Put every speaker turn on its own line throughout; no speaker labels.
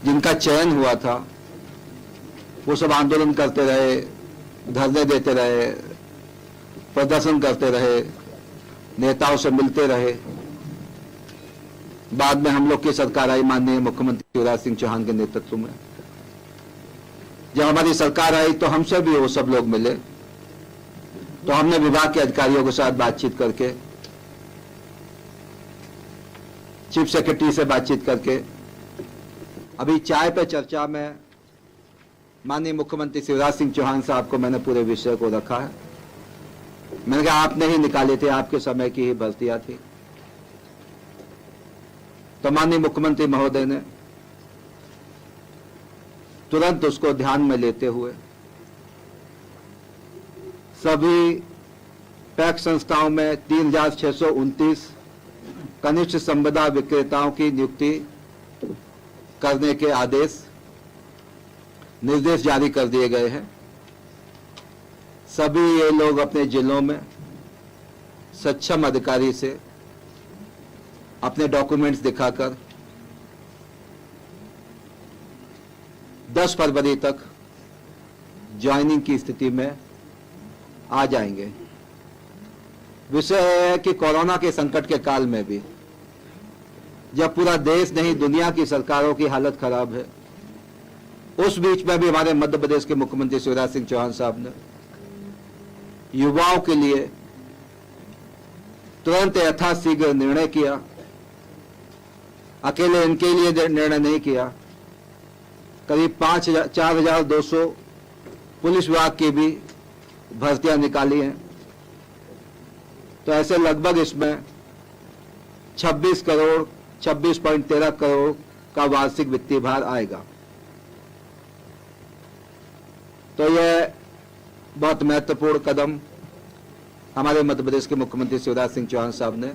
जिनका चयन हुआ था वो सब आंदोलन करते रहे, धरने देते रहे, प्रदर्शन करते रहे, नेताओं से मिलते रहे। बाद में हम लोग की सरकार आई माननीय मुख्यमंत्री शिवराज सिंह चौहान के नेतृत्व में। जब हमारी सरकार आई तो हमसे भी वो सब लोग मिले, तो हमने विभाग के अधिकारियों के साथ बातचीत करके, चीफ सेक्रेटरी से बातचीत करके, अभी चाय पे चर्चा में माननीय मुख्यमंत्री शिवराज सिंह चौहान साहब को मैंने पूरे विषय को रखा है। मैंने कहा आपने ही निकाले थे, आपके समय की ही भर्तियां थी। तो माननीय मुख्यमंत्री महोदय ने तुरंत उसको ध्यान में लेते हुए सभी पैक्स संस्थाओं में 3629 कनिष्ठ संविदा विक्रेताओं की नियुक्ति करने के निर्देश जारी कर दिए गए हैं। सभी ये लोग अपने जिलों में सक्षम अधिकारी से अपने डॉक्यूमेंट्स दिखाकर 10 फरवरी तक ज्वाइनिंग की स्थिति में आ जाएंगे। विषय है कि कोरोना के संकट के काल में भी जब पूरा देश नहीं दुनिया की सरकारों की हालत खराब है, उस बीच में भी हमारे मध्य प्रदेश के मुख्यमंत्री शिवराज सिंह चौहान साहब ने युवाओं के लिए तुरंत यथाशीघ्र निर्णय किया। अकेले इनके लिए निर्णय नहीं किया, करीब 4,200 पुलिस विभाग की भी भर्तियां निकाली हैं। तो ऐसे लगभग इसमें 26.13 करोड़ का वार्षिक वित्तीय भार आएगा। तो यह बहुत महत्वपूर्ण कदम हमारे मध्य प्रदेश के मुख्यमंत्री शिवराज सिंह चौहान साहब ने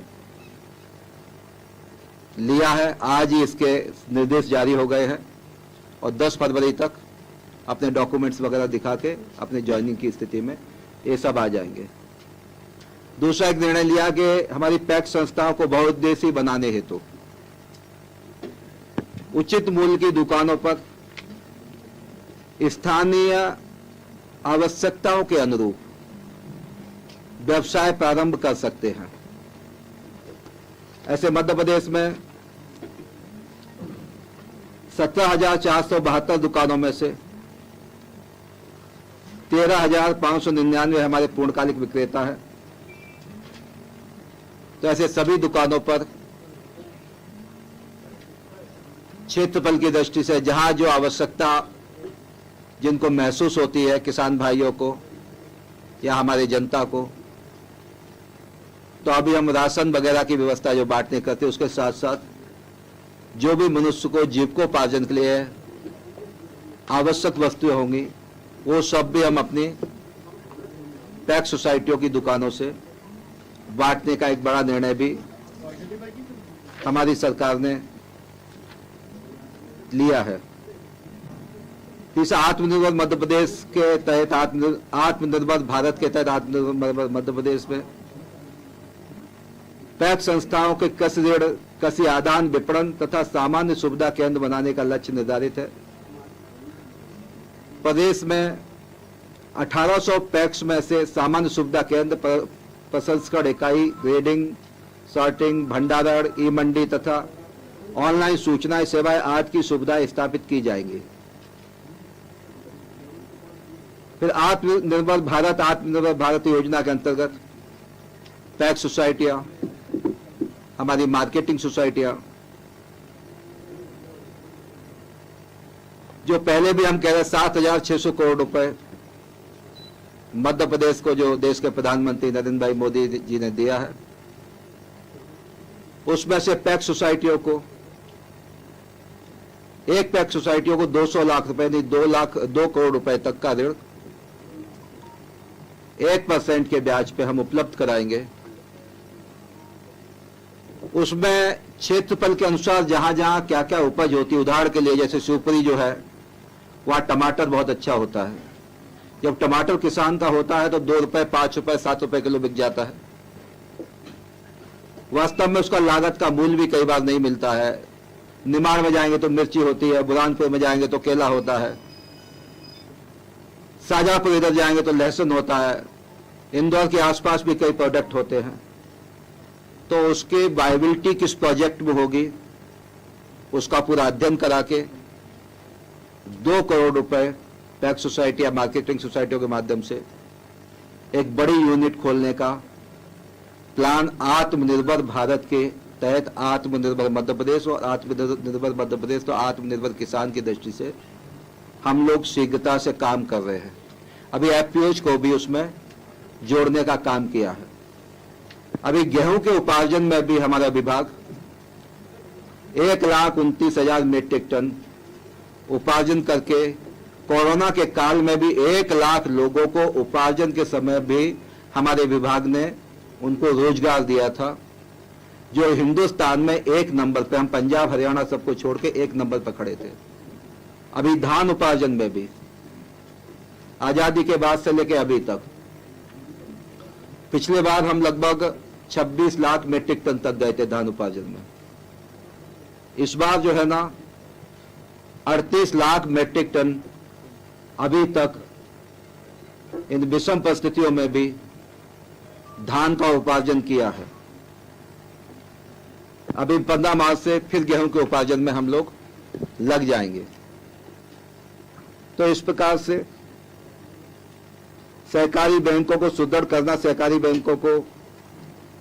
लिया है। आज ही इसके निर्देश जारी हो गए हैं और 10 फरवरी तक अपने डॉक्यूमेंट्स वगैरह दिखा के अपने ज्वाइनिंग की स्थिति में ये सब आ जाएंगे। दूसरा एक निर्णय लिया कि हमारी पैक्स संस्थाओं को बहुउद्देशीय बनाने हेतु उचित मूल्य की दुकानों पर स्थानीय आवश्यकताओं के अनुरूप व्यवसाय प्रारंभ कर सकते हैं। ऐसे मध्य प्रदेश में 17,472 दुकानों में से 13,599 हमारे पूर्णकालिक विक्रेता हैं। तो ऐसे सभी दुकानों पर क्षेत्रफल की दृष्टि से जहां जो आवश्यकता जिनको महसूस होती है, किसान भाइयों को या हमारे जनता को, तो अभी हम राशन वगैरह की व्यवस्था जो बांटने करते हैं, उसके साथ साथ जो भी मनुष्य को जीविकोपार्जन के लिए आवश्यक वस्तुएं होंगी वो सब भी हम अपनी पैक्स सोसाइटियों की दुकानों से बांटने का एक बड़ा निर्णय भी हमारी सरकार ने लिया है। तीसरा, आत्मनिर्भर मध्य प्रदेश के तहत आत्मनिर्भर भारत के तहत आत्मनिर्भर मध्य प्रदेश में पैक्स संस्थाओं के कृषि ऋण, कृषि आदान, विपणन तथा सामान्य सुविधा केंद्र बनाने का लक्ष्य निर्धारित है। प्रदेश में 1800 पैक्स में से सामान्य सुविधा केंद्र, प्रसंस्करण इकाई, ग्रेडिंग, सॉर्टिंग, भंडारण, ई मंडी तथा ऑनलाइन सूचनाएं सेवाएं आदि की सुविधाएं स्थापित की जाएंगी। फिर आत्मनिर्भर भारत योजना के अंतर्गत पैक्स सोसाइटियां, हमारी मार्केटिंग सोसाइटियां, जो पहले भी हम कह रहे 7,600 करोड़ रुपए मध्य प्रदेश को जो देश के प्रधानमंत्री नरेंद्र भाई मोदी जी ने दिया है, उसमें से पैक्स सोसाइटियों को, एक पैक्स सोसाइटियों को 200 लाख रुपए नहीं 2 करोड़ रुपए तक का ऋण 1% के ब्याज पे हम उपलब्ध कराएंगे। उसमें क्षेत्रफल के अनुसार जहां जहां क्या क्या उपज होती है, उदाहरण के लिए जैसे शिवपुरी जो है वहां टमाटर बहुत अच्छा होता है। जब टमाटर किसान का होता है तो 2 रुपए, 5 रुपए, 7 रुपए किलो बिक जाता है। वास्तव में उसका लागत का मूल्य भी कई बार नहीं मिलता है। निमाड़ में जाएंगे तो मिर्ची होती है, बुरहानपुर में जाएंगे तो केला होता है, शाहजहांपुर इधर जाएंगे तो लहसुन होता है, इंदौर के आसपास भी कई प्रोडक्ट होते हैं। तो उसकी वायबिलिटी किस प्रोजेक्ट में होगी, उसका पूरा अध्ययन करा के 2 करोड़ रुपए पैक्स सोसाइटी या मार्केटिंग सोसाइटियों के माध्यम से एक बड़ी यूनिट खोलने का प्लान आत्मनिर्भर भारत के तहत आत्मनिर्भर मध्य प्रदेश और आत्मनिर्भर मध्य प्रदेश तो आत्मनिर्भर किसान की दृष्टि से हम लोग शीघ्रता से काम कर रहे हैं। अभी एफपीओज को भी उसमें जोड़ने का काम किया है। अभी गेहूं के उपार्जन में भी हमारा विभाग 1,29,000 मीट्रिक टन उपार्जन करके कोरोना के काल में भी 1 लाख लोगों को उपार्जन के समय भी हमारे विभाग ने उनको रोजगार दिया था, जो हिंदुस्तान में 1 नंबर पे, हम पंजाब हरियाणा सबको छोड़ के 1 नंबर पर खड़े थे। अभी धान उपार्जन में भी आजादी के बाद से लेके अभी तक, पिछले बार हम लगभग 26 लाख मीट्रिक टन तक गए थे धान उपार्जन में। इस बार जो है ना 38 लाख मीट्रिक टन अभी तक इन विषम परिस्थितियों में भी धान का उपार्जन किया है। अभी 15 मार्च से फिर गेहूं के उपार्जन में हम लोग लग जाएंगे। तो इस प्रकार से सहकारी बैंकों को सुदृढ़ करना, सहकारी बैंकों को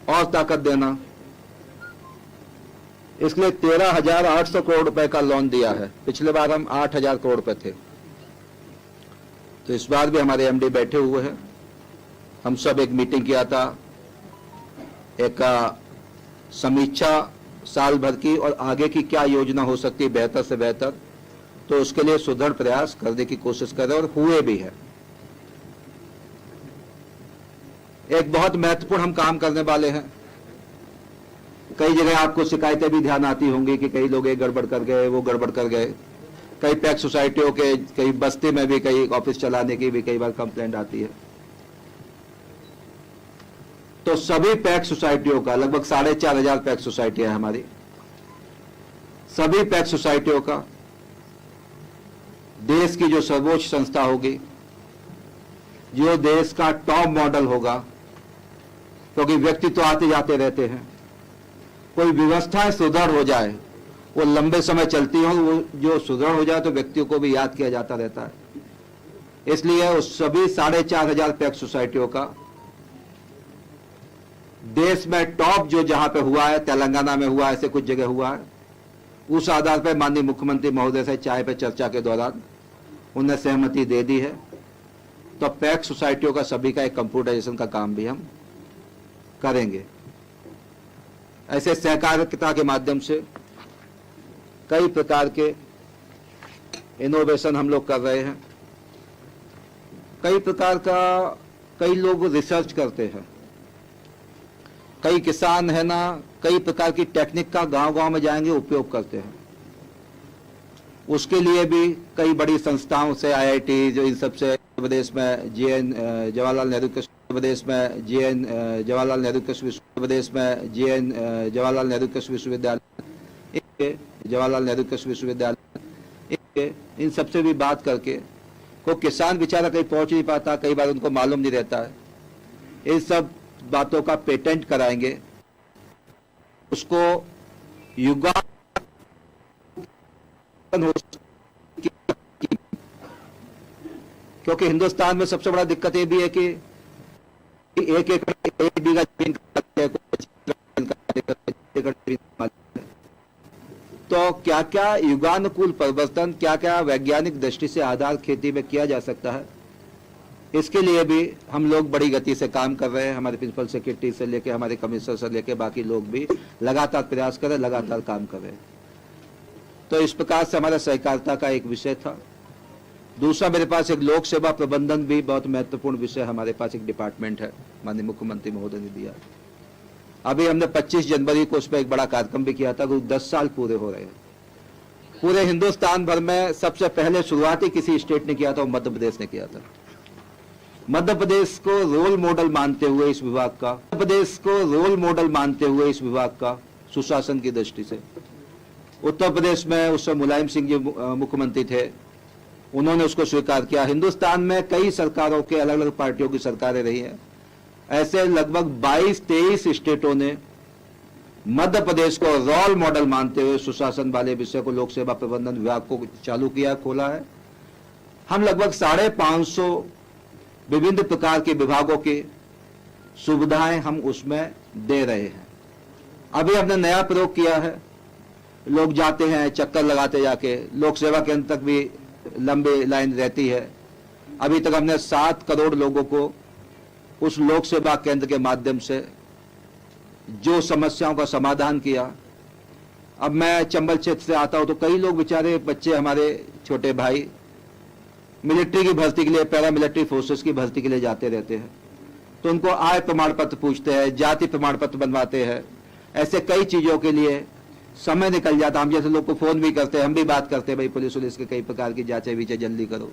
और ताकत देना, इसलिए 13,800 करोड़ रुपए का लोन दिया है। पिछले बार हम 8,000 करोड़ रुपए थे। तो इस बार भी हमारे एमडी बैठे हुए हैं, हम सब एक मीटिंग किया था, एक समीक्षा साल भर की और आगे की क्या योजना हो सकती है बेहतर से बेहतर, तो उसके लिए सुदृढ़ प्रयास करने की कोशिश कर रहे और हुए भी है। एक बहुत महत्वपूर्ण हम काम करने वाले हैं। कई जगह आपको शिकायतें भी ध्यान आती होंगी कि कई लोग ये गड़बड़ कर गए, वो गड़बड़ कर गए। कई पैक्स सोसाइटियों के, कई बस्ती में भी कई ऑफिस चलाने की भी कई बार कंप्लेंट आती है। तो सभी पैक्स सोसाइटियों का, लगभग 4,500 पैक्स सोसाइटियां हैं हमारी, सभी पैक्स सोसाइटियों का देश की जो सर्वोच्च संस्था होगी, जो देश का टॉप मॉडल होगा, क्योंकि व्यक्ति तो आते जाते रहते हैं, कोई व्यवस्थाएं सुदृढ़ हो जाए, वो लंबे समय चलती हो, वो जो सुदृढ़ हो जाए तो व्यक्तियों को भी याद किया जाता रहता है। इसलिए उस सभी 4,500 पैक्स सोसाइटियों का देश में टॉप जो जहां पे हुआ है, तेलंगाना में हुआ, ऐसे कुछ जगह हुआ है, उस आधार पर माननीय मुख्यमंत्री महोदय से चाय पे चर्चा के दौरान उन्हें सहमति दे दी है। तो पैक्स सोसाइटियों का सभी का एक कंप्यूटराइजेशन का काम भी हम करेंगे। ऐसे सहकारिता के माध्यम से कई प्रकार के इनोवेशन हम लोग कर रहे हैं। कई प्रकार का, कई लोग रिसर्च करते हैं, कई किसान है ना, कई प्रकार की टेक्निक का गांव-गांव में जाएंगे उपयोग करते हैं। उसके लिए भी कई बड़ी संस्थाओं से, आईआईटी, जो इन सबसे प्रदेश में जेएन जवाहरलाल नेहरू कृषि प्रदेश में जेएन जवाहरलाल नेहरू कृषि प्रदेश में जेएन जवाहरलाल नेहरू कृषि विश्वविद्यालय, जवाहरलाल नेहरू कृषि विश्वविद्यालय, इन सबसे भी बात करके, को किसान बेचारा कहीं पहुंच नहीं पाता, कई बार उनको मालूम नहीं रहता है, इन सब बातों का पेटेंट कराएंगे, उसको युगा हो, क्योंकि हिंदुस्तान में सबसे बड़ा दिक्कत ये भी है कि एक एकड़ 1 बीघा जमीन, तो क्या क्या युगानुकूल परिवर्तन, क्या क्या वैज्ञानिक दृष्टि से आधार खेती में किया जा सकता है, इसके लिए भी हम लोग बड़ी गति से काम कर रहे हैं। हमारे प्रिंसिपल सेक्रेटरी से लेके, हमारे कमिश्नर से लेके बाकी लोग भी लगातार प्रयास कर रहे हैं, लगातार काम कर रहे हैं। तो इस प्रकार से हमारा सहकारिता का एक विषय था। दूसरा, मेरे पास एक लोक सेवा प्रबंधन भी बहुत महत्वपूर्ण विषय, हमारे पास एक डिपार्टमेंट है, माननीय मुख्यमंत्री महोदय ने दिया। अभी हमने 25 जनवरी को उस पर एक बड़ा कार्यक्रम भी किया था, 10 साल पूरे हो रहे हैं। पूरे हिंदुस्तान भर में सबसे पहले शुरुआती किसी स्टेट ने किया था, वो मध्य प्रदेश ने किया था। मध्य प्रदेश को रोल मॉडल मानते हुए इस विभाग का, मध्य प्रदेश को रोल मॉडल मानते हुए इस विभाग का सुशासन की दृष्टि से उत्तर प्रदेश में उस समय मुलायम सिंह जी मुख्यमंत्री थे, उन्होंने उसको स्वीकार किया। हिंदुस्तान में कई सरकारों के, अलग अलग पार्टियों की सरकारें रही हैं। ऐसे लगभग 22-23 स्टेटों ने मध्य प्रदेश को रोल मॉडल मानते हुए सुशासन वाले विषय को लोक सेवा प्रबंधन विभाग को चालू किया, खोला है। हम लगभग 550 विभिन्न प्रकार के विभागों की सुविधाएं हम उसमें दे रहे हैं। अभी हमने नया प्रयोग किया है, लोग जाते हैं चक्कर लगाते जाके, लोक सेवा केंद्र तक भी लंबी लाइन रहती है। अभी तक हमने 7 करोड़ लोगों को उस लोक सेवा केंद्र के माध्यम से जो समस्याओं का समाधान किया। अब मैं चंबल क्षेत्र से आता हूं तो कई लोग, बेचारे बच्चे, हमारे छोटे भाई मिलिट्री की भर्ती के लिए, पैरामिलिट्री फोर्सेस की भर्ती के लिए जाते रहते हैं, तो उनको आय प्रमाण पत्र पूछते हैं, जाति प्रमाण पत्र बनवाते हैं। ऐसे कई चीजों के लिए समय निकल जाता। हम जैसे लोग को फोन भी करते हैं, हम भी बात करते हैं, भाई पुलिस वुलिस के कई प्रकार की जांचें वीचे जल्दी करो।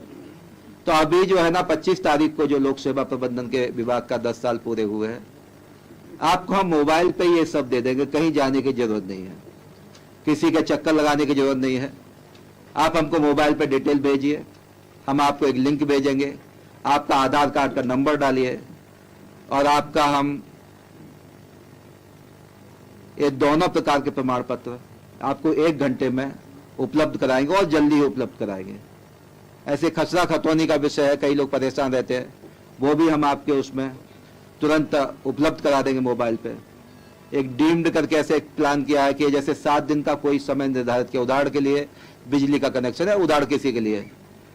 तो अभी जो है ना 25 तारीख को जो लोक सेवा प्रबंधन के विभाग का 10 साल पूरे हुए हैं, आपको हम मोबाइल पे ये सब दे देंगे, कहीं जाने की जरूरत नहीं है, किसी के चक्कर लगाने की जरूरत नहीं है। आप हमको मोबाइल पे डिटेल भेजिए, हम आपको एक लिंक भेजेंगे, आपका आधार कार्ड का नंबर डालिए और आपका हम ये दोनों प्रकार के प्रमाण पत्र आपको 1 घंटे में उपलब्ध कराएंगे और जल्दी ही उपलब्ध कराएंगे। ऐसे खसरा खतौनी का विषय है, कई लोग परेशान रहते हैं, वो भी हम आपके उसमें तुरंत उपलब्ध करा देंगे मोबाइल पे। एक डीम्ड करके ऐसे एक प्लान किया है कि जैसे 7 दिन का कोई समय निर्धारित किया, उदाहरण के लिए बिजली का कनेक्शन है, उदाहरण किसी के लिए,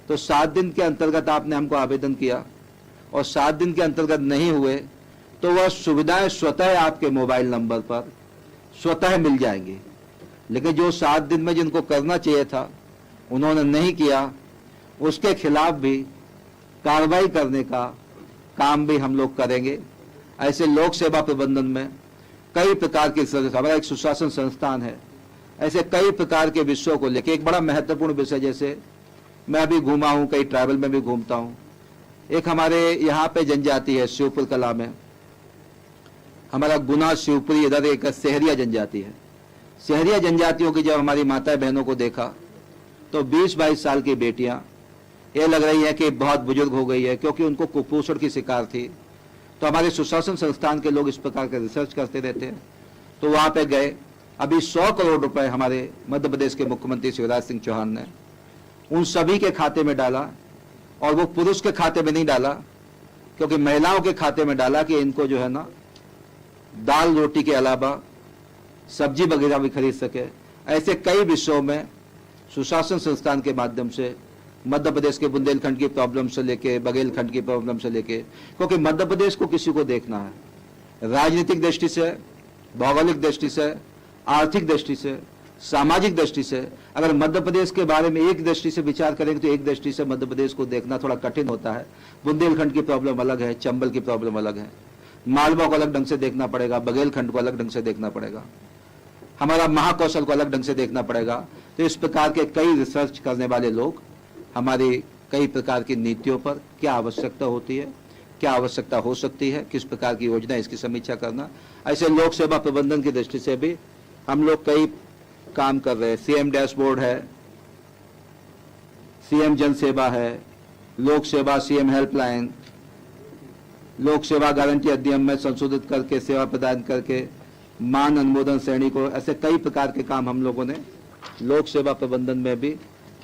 तो 7 दिन के अंतर्गत आपने हमको आवेदन किया और 7 दिन के अंतर्गत नहीं हुए तो वह सुविधाएं स्वतः आपके मोबाइल नंबर पर स्वतः मिल जाएंगी। लेकिन जो 7 दिन में जिनको करना चाहिए था उन्होंने नहीं किया, उसके खिलाफ भी कार्रवाई करने का काम भी हम लोग करेंगे। ऐसे लोक सेवा प्रबंधन में कई प्रकार के, हमारा एक सुशासन संस्थान है, ऐसे कई प्रकार के विषयों को लेकर एक बड़ा महत्वपूर्ण विषय, जैसे मैं अभी घूमा हूं, कई ट्रैवल में भी घूमता हूं, एक हमारे यहाँ पे जनजाति है शिवपुर कला में, हमारा गुना शिवपुरी, इधर एक शहरिया जनजाति है। शहरिया जनजातियों की जब हमारी माता बहनों को देखा तो 20-22 साल की बेटियां ये लग रही है कि बहुत बुजुर्ग हो गई है, क्योंकि उनको कुपोषण की शिकार थी। तो हमारे सुशासन संस्थान के लोग इस प्रकार के रिसर्च करते रहते हैं, तो वहां पे गए। अभी 100 करोड़ रुपए हमारे मध्य प्रदेश के मुख्यमंत्री शिवराज सिंह चौहान ने उन सभी के खाते में डाला, और वो पुरुष के खाते में नहीं डाला, क्योंकि महिलाओं के खाते में डाला कि इनको जो है ना दाल रोटी के अलावा सब्जी वगैरह भी खरीद सके। ऐसे कई विषयों में सुशासन संस्थान के माध्यम से मध्य प्रदेश के बुंदेलखंड की प्रॉब्लम से लेके, बघेलखंड की प्रॉब्लम से लेके, क्योंकि मध्य प्रदेश को किसी को देखना है, राजनीतिक दृष्टि से, भौगोलिक दृष्टि से, आर्थिक दृष्टि से, सामाजिक दृष्टि से। अगर मध्य प्रदेश के बारे में एक दृष्टि से विचार करेंगे तो एक दृष्टि से मध्य प्रदेश को देखना थोड़ा कठिन होता है। बुंदेलखंड की प्रॉब्लम अलग है, चंबल की प्रॉब्लम अलग है, मालवा को अलग ढंग से देखना पड़ेगा, बघेलखंड को अलग ढंग से देखना पड़ेगा, हमारा महाकौशल को अलग ढंग से देखना पड़ेगा। तो इस प्रकार के कई रिसर्च करने वाले लोग हमारी कई प्रकार की नीतियों पर क्या आवश्यकता होती है, क्या आवश्यकता हो सकती है, किस प्रकार की योजना, इसकी समीक्षा करना। ऐसे लोक सेवा प्रबंधन की दृष्टि से भी हम लोग कई काम कर रहे हैं। सीएम डैशबोर्ड है, सीएम जन सेवा है, लोक सेवा सीएम हेल्पलाइन, लोक सेवा गारंटी अधिनियम में संशोधित करके सेवा प्रदान करके मान अनुमोदन श्रेणी को, ऐसे कई प्रकार के काम हम लोगों ने लोक सेवा प्रबंधन में भी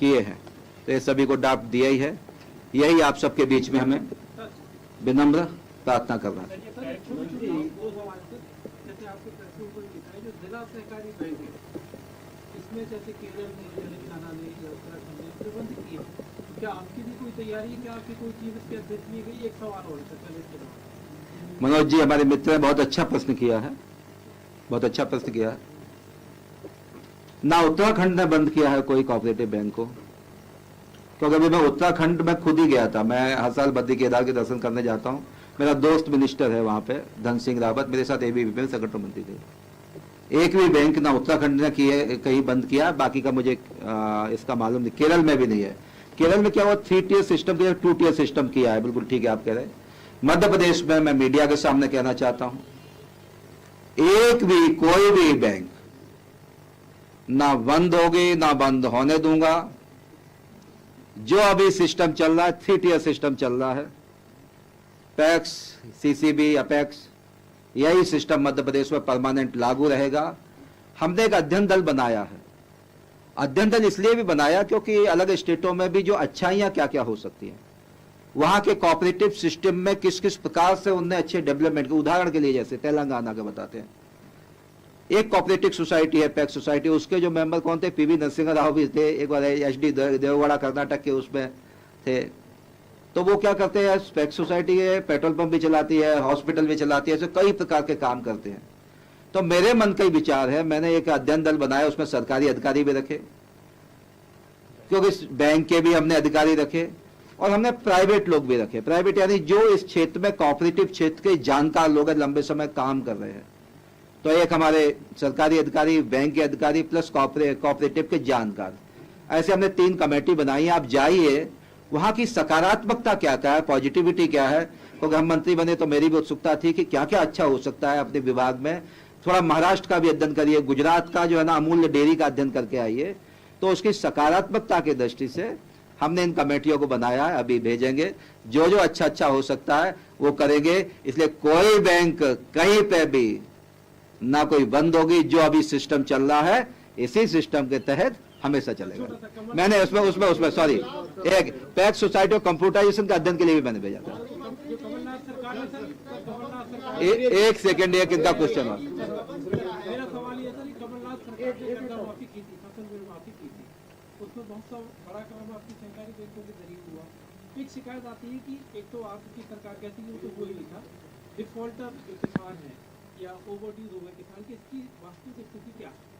किए हैं। तो ये सभी को ड्राफ्ट दिया ही है। यही आप सबके बीच में हमें विनम्र प्रार्थना कर रहा है। मनोज जी हमारे मित्र ने बहुत अच्छा प्रश्न किया है, बहुत अच्छा प्रश्न किया है। ना उत्तराखंड ने बंद किया है कोई कोऑपरेटिव बैंक को, क्योंकि अभी मैं उत्तराखंड में खुद ही गया था। मैं हर साल बद्री केदार के दर्शन करने जाता हूँ। मेरा दोस्त मिनिस्टर है वहां पे, धन सिंह रावत, मेरे साथ एबीवीपी में संगठन मंत्री थे। एक भी बैंक ना उत्तराखंड ने कहीं बंद किया, बाकी का मुझे इसका मालूम नहीं। केरल में भी नहीं है। केरल में क्या हुआ, 3 टियर सिस्टम किया, 2 टियर सिस्टम किया है। बिल्कुल ठीक है आप कह रहे हैं। मध्य प्रदेश में मैं मीडिया के सामने कहना चाहता हूं, एक भी कोई भी बैंक ना बंद होगी ना बंद होने दूंगा। जो अभी सिस्टम चल रहा है 3 टियर सिस्टम चल रहा है, पैक्स, सीसीबी, अपेक्स, यही सिस्टम मध्य प्रदेश में परमानेंट लागू रहेगा। हमने एक अध्ययन दल बनाया है। अध्ययन दल इसलिए भी बनाया क्योंकि अलग स्टेटों में भी जो अच्छाइयां क्या क्या हो सकती हैं, वहां के कोऑपरेटिव सिस्टम में किस किस प्रकार से उनने अच्छे डेवलपमेंट के, उदाहरण के लिए जैसे तेलंगाना के बताते हैं, एक कोऑपरेटिव सोसाइटी है पैक्स सोसाइटी, उसके जो मेंबर कौन थे, पीवी नरसिंह राव भी थे, एक बार एचडी देवगढ़ा कर्नाटक के उसमें थे। तो वो क्या करते हैं, पैक्स सोसाइटी है, पेट्रोल पंप भी चलाती है, हॉस्पिटल भी चलाती है, ऐसे कई प्रकार के काम करते हैं। तो मेरे मन का ही विचार है, मैंने एक अध्ययन दल बनाया, उसमें सरकारी अधिकारी भी रखे, क्योंकि बैंक के भी हमने अधिकारी रखे, और हमने प्राइवेट लोग भी रखे। प्राइवेट यानी जो इस क्षेत्र में कोऑपरेटिव क्षेत्र के जानकार लोग हैं, लंबे समय काम कर रहे हैं। तो एक हमारे सरकारी अधिकारी, बैंक के अधिकारी प्लस कोऑपरेटिव के जानकार, ऐसे हमने 3 कमेटी बनाई है। आप जाइए, वहां की सकारात्मकता क्या क्या है, पॉजिटिविटी क्या है, क्योंकि हम मंत्री बने तो मेरी भी उत्सुकता थी कि क्या क्या अच्छा हो सकता है अपने विभाग में। थोड़ा महाराष्ट्र का भी अध्ययन करिए, गुजरात का जो है ना अमूल्य डेयरी का अध्ययन करके आइए। तो उसकी सकारात्मकता की दृष्टि से हमने इन कमेटियों को बनाया है, अभी भेजेंगे। जो जो अच्छा अच्छा हो सकता है वो करेंगे। इसलिए कोई बैंक कहीं पे भी ना कोई बंद होगी। जो अभी सिस्टम चल रहा है इसी सिस्टम के तहत हमेशा चलेगा। मैंने उसमें सॉरी, एक पैक्स सोसाइटी ऑफ कंप्यूटराइजेशन का अध्ययन के लिए भी मैंने भेजा था। एक सेकेंड, एक इनका क्वेश्चन हो।
मेरा सवाल ये था कि कमलनाथ सरकार ने कर्जा माफी की थी, फसल ऋण माफी की थी, उसमें बहुत सा बड़ा काम आपकी सहकारी बैंकों के जरिए हुआ। एक शिकायत आती है कि एक तो आपकी सरकार कहती है तो वही लिखा, डिफॉल्टर जो किसान है या ओवरड्यूज हो गए किसान की, इसकी वास्तविक स्थिति क्या है?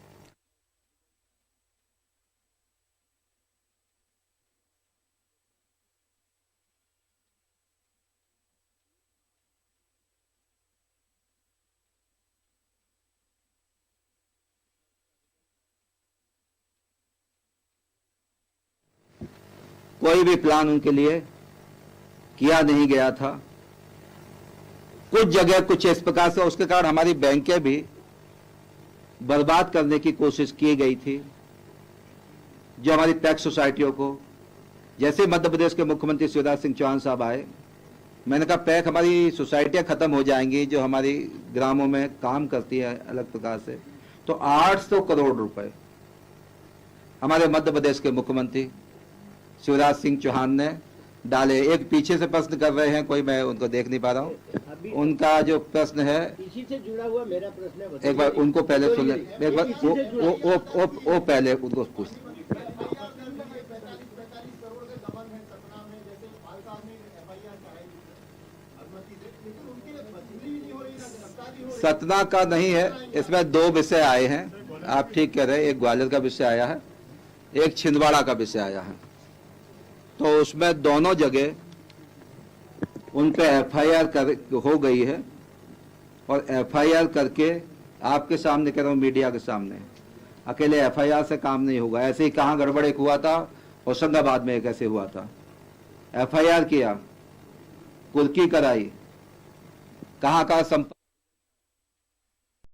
कोई भी प्लान उनके लिए किया नहीं गया था। कुछ जगह कुछ इस प्रकार से, उसके कारण हमारी बैंकें भी बर्बाद करने की कोशिश की गई थी। जो हमारी पैक्स सोसाइटियों को, जैसे मध्य प्रदेश के मुख्यमंत्री शिवराज सिंह चौहान साहब आए, मैंने कहा पैक हमारी सोसाइटियां खत्म हो जाएंगी जो हमारी ग्रामों में काम करती है अलग प्रकार से। तो 800 करोड़ रुपए हमारे मध्य प्रदेश के मुख्यमंत्री शिवराज सिंह चौहान ने डाले। एक पीछे से प्रश्न कर रहे हैं कोई, मैं उनको देख नहीं पा रहा हूँ। उनका जो प्रश्न है,
इसी से जुड़ा हुआ मेरा प्रश्न है,
एक बार उनको पहले सुन ले, एक बार वो पहले उनको पूछ। सतना का नहीं है, इसमें 2 विषय आए हैं, आप ठीक कह रहे हैं। एक ग्वालियर का विषय आया है, एक छिंदवाड़ा का विषय आया है। तो उसमें दोनों जगह उन पे एफआईआर हो गई है, और एफआईआर करके आपके सामने कह रहा हूँ, मीडिया के सामने, अकेले एफआईआर से काम नहीं होगा। ऐसे ही कहाँ गड़बड़ एक हुआ था, होशंगाबाद में एक ऐसे हुआ था, एफआईआर किया, कुर्की कराई, कहाँ कहाँ संपर्क